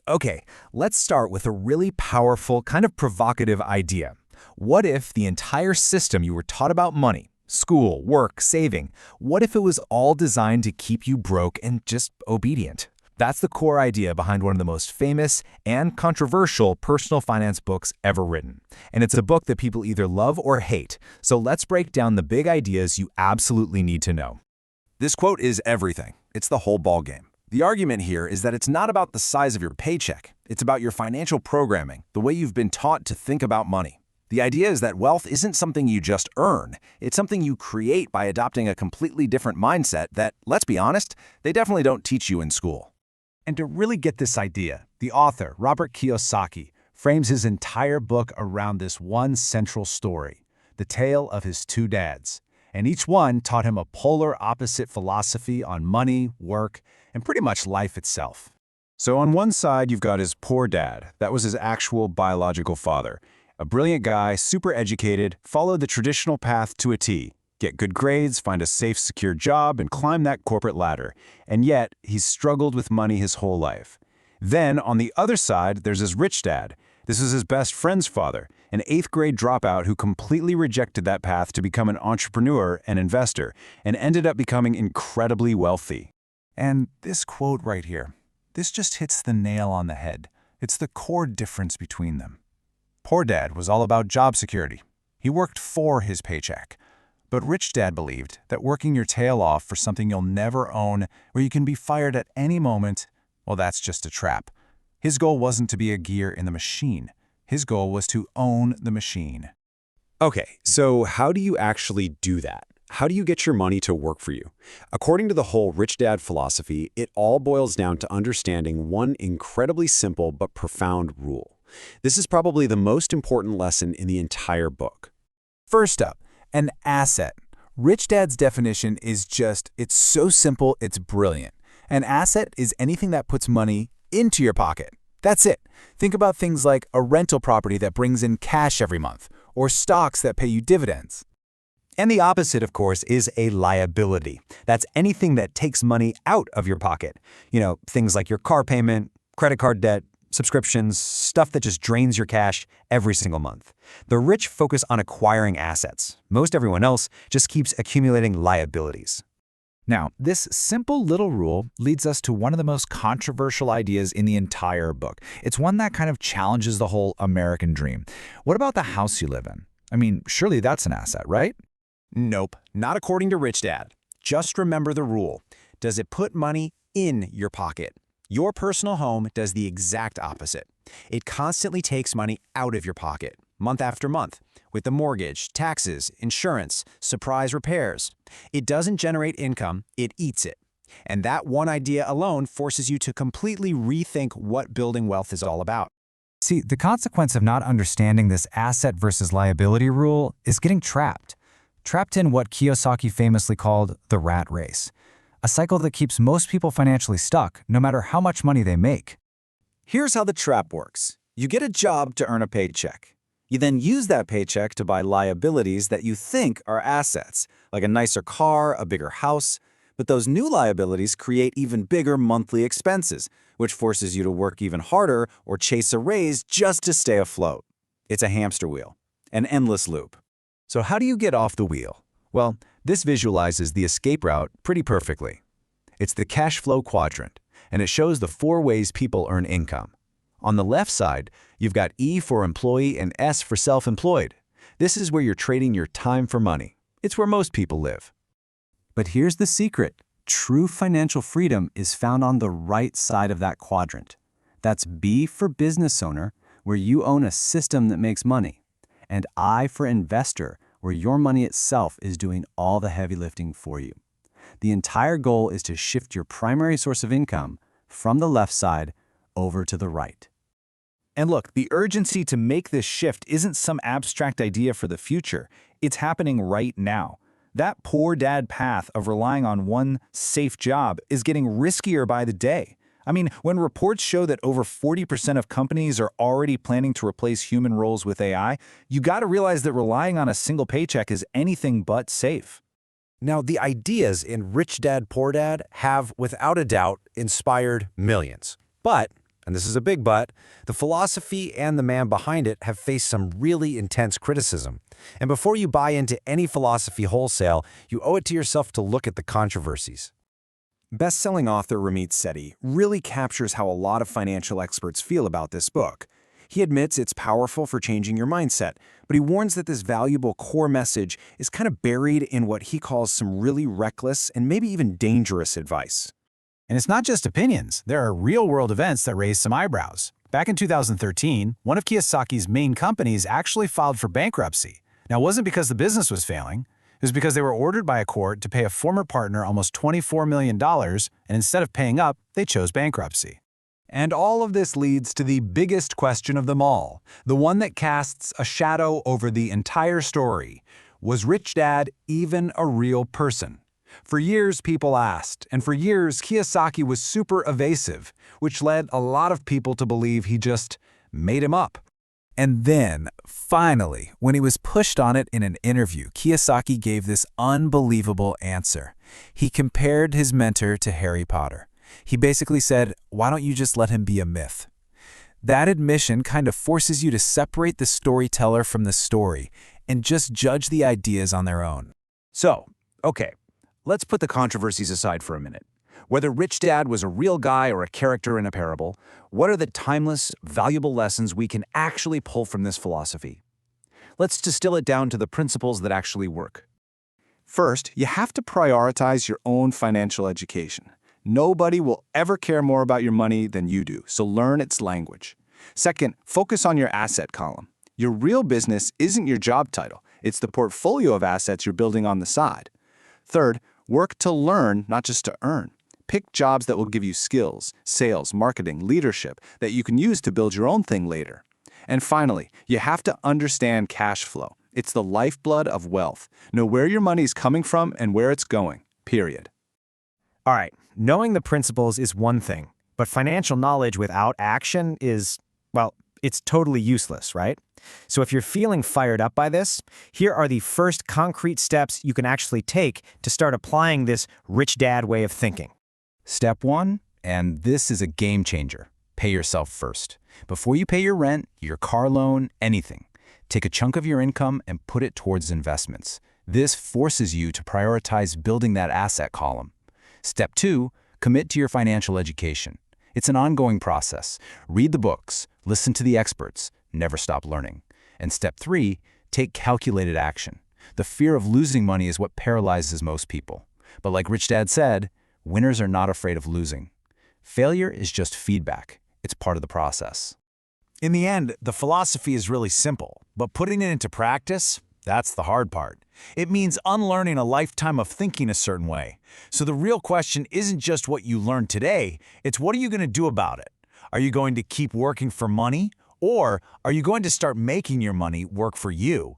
Okay, let's start with a really powerful, kind of provocative idea. What if the entire system you were taught about money, school, work, saving, what if it was all designed to keep you broke and just obedient? That's the core idea behind one of the most famous and controversial personal finance books ever written. And it's a book that people either love or hate. So let's break down the big ideas you absolutely need to know. This quote is everything. It's the whole ballgame. The argument here is that it's not about the size of your paycheck. It's about your financial programming, the way you've been taught to think about money. The idea is that wealth isn't something you just earn. It's something you create by adopting a completely different mindset that, let's be honest, they definitely don't teach you in school. And to really get this idea, the author, Robert Kiyosaki, frames his entire book around this one central story, the tale of his two dads. And each one taught him a polar opposite philosophy on money, work, and pretty much life itself. So on one side, you've got his poor dad. That was his actual biological father. A brilliant guy, super educated, followed the traditional path to a T. Get good grades, find a safe, secure job, and climb that corporate ladder. And yet, he's struggled with money his whole life. Then, on the other side, there's his rich dad. This is his best friend's father, an 8th grade dropout who completely rejected that path to become an entrepreneur and investor, and ended up becoming incredibly wealthy. And this quote right here, this just hits the nail on the head. It's the core difference between them. Poor dad was all about job security. He worked for his paycheck. But rich dad believed that working your tail off for something you'll never own, where you can be fired at any moment, well, that's just a trap. His goal wasn't to be a gear in the machine. His goal was to own the machine. Okay, so how do you actually do that? How do you get your money to work for you? According to the whole rich dad philosophy, it all boils down to understanding one incredibly simple but profound rule. This is probably the most important lesson in the entire book. First up, an asset. Rich Dad's definition is it's so simple, it's brilliant. An asset is anything that puts money into your pocket. That's it. Think about things like a rental property that brings in cash every month, or stocks that pay you dividends. And the opposite, of course, is a liability. That's anything that takes money out of your pocket. Things like your car payment, credit card debt, subscriptions, stuff that just drains your cash every single month. The rich focus on acquiring assets. Most everyone else just keeps accumulating liabilities. Now, this simple little rule leads us to one of the most controversial ideas in the entire book. It's one that kind of challenges the whole American dream. What about the house you live in? I mean, surely that's an asset, right? Nope, not according to Rich Dad. Just remember the rule. Does it put money in your pocket? Your personal home does the exact opposite. It constantly takes money out of your pocket, month after month, with the mortgage, taxes, insurance, surprise repairs. It doesn't generate income, it eats it. And that one idea alone forces you to completely rethink what building wealth is all about. See, the consequence of not understanding this asset versus liability rule is getting trapped. Trapped in what Kiyosaki famously called the rat race. A cycle that keeps most people financially stuck, no matter how much money they make. Here's how the trap works. You get a job to earn a paycheck. You then use that paycheck to buy liabilities that you think are assets, like a nicer car, a bigger house. But those new liabilities create even bigger monthly expenses, which forces you to work even harder or chase a raise just to stay afloat. It's a hamster wheel, an endless loop. So how do you get off the wheel? Well, this visualizes the escape route pretty perfectly. It's the cash flow quadrant, and it shows the 4 ways people earn income. On the left side, you've got E for employee and S for self-employed. This is where you're trading your time for money. It's where most people live. But here's the secret. True financial freedom is found on the right side of that quadrant. That's B for business owner, where you own a system that makes money, and I for investor, where your money itself is doing all the heavy lifting for you. The entire goal is to shift your primary source of income from the left side over to the right. And look, the urgency to make this shift isn't some abstract idea for the future. It's happening right now. That poor dad path of relying on one safe job is getting riskier by the day. I mean, when reports show that over 40% of companies are already planning to replace human roles with AI, you got to realize that relying on a single paycheck is anything but safe. Now, the ideas in Rich Dad, Poor Dad have, without a doubt, inspired millions. But and this is a big but, the philosophy and the man behind it have faced some really intense criticism. And before you buy into any philosophy wholesale, you owe it to yourself to look at the controversies. Best-selling author Ramit Sethi really captures how a lot of financial experts feel about this book. He admits it's powerful for changing your mindset, but he warns that this valuable core message is kind of buried in what he calls some really reckless and maybe even dangerous advice. And it's not just opinions. There are real-world events that raise some eyebrows. Back in 2013, one of Kiyosaki's main companies actually filed for bankruptcy. Now, it wasn't because the business was failing. It was because they were ordered by a court to pay a former partner almost $24 million, and instead of paying up, they chose bankruptcy. And all of this leads to the biggest question of them all, the one that casts a shadow over the entire story. Was Rich Dad even a real person? For years, people asked, and for years, Kiyosaki was super evasive, which led a lot of people to believe he just made him up. And then, finally, when he was pushed on it in an interview, Kiyosaki gave this unbelievable answer. He compared his mentor to Harry Potter. He basically said, why don't you just let him be a myth? That admission kind of forces you to separate the storyteller from the story and just judge the ideas on their own. So, okay, let's put the controversies aside for a minute. Whether Rich Dad was a real guy or a character in a parable, what are the timeless, valuable lessons we can actually pull from this philosophy? Let's distill it down to the principles that actually work. First, you have to prioritize your own financial education. Nobody will ever care more about your money than you do, so learn its language. Second, focus on your asset column. Your real business isn't your job title. It's the portfolio of assets you're building on the side. Third, work to learn, not just to earn. Pick jobs that will give you skills, sales, marketing, leadership that you can use to build your own thing later. And finally, you have to understand cash flow. It's the lifeblood of wealth. Know where your money is coming from and where it's going, period. All right, knowing the principles is one thing, but financial knowledge without action is, well, it's totally useless, right? So if you're feeling fired up by this, here are the first concrete steps you can actually take to start applying this Rich Dad way of thinking. Step 1, and this is a game changer. Pay yourself first. Before you pay your rent, your car loan, anything, take a chunk of your income and put it towards investments. This forces you to prioritize building that asset column. Step 2, commit to your financial education. It's an ongoing process. Read the books, listen to the experts, never stop learning. And step 3, take calculated action. The fear of losing money is what paralyzes most people. But like Rich Dad said, winners are not afraid of losing. Failure is just feedback. It's part of the process. In the end, the philosophy is really simple, but putting it into practice, that's the hard part. It means unlearning a lifetime of thinking a certain way. So the real question isn't just what you learned today, it's what are you going to do about it? Are you going to keep working for money, or are you going to start making your money work for you?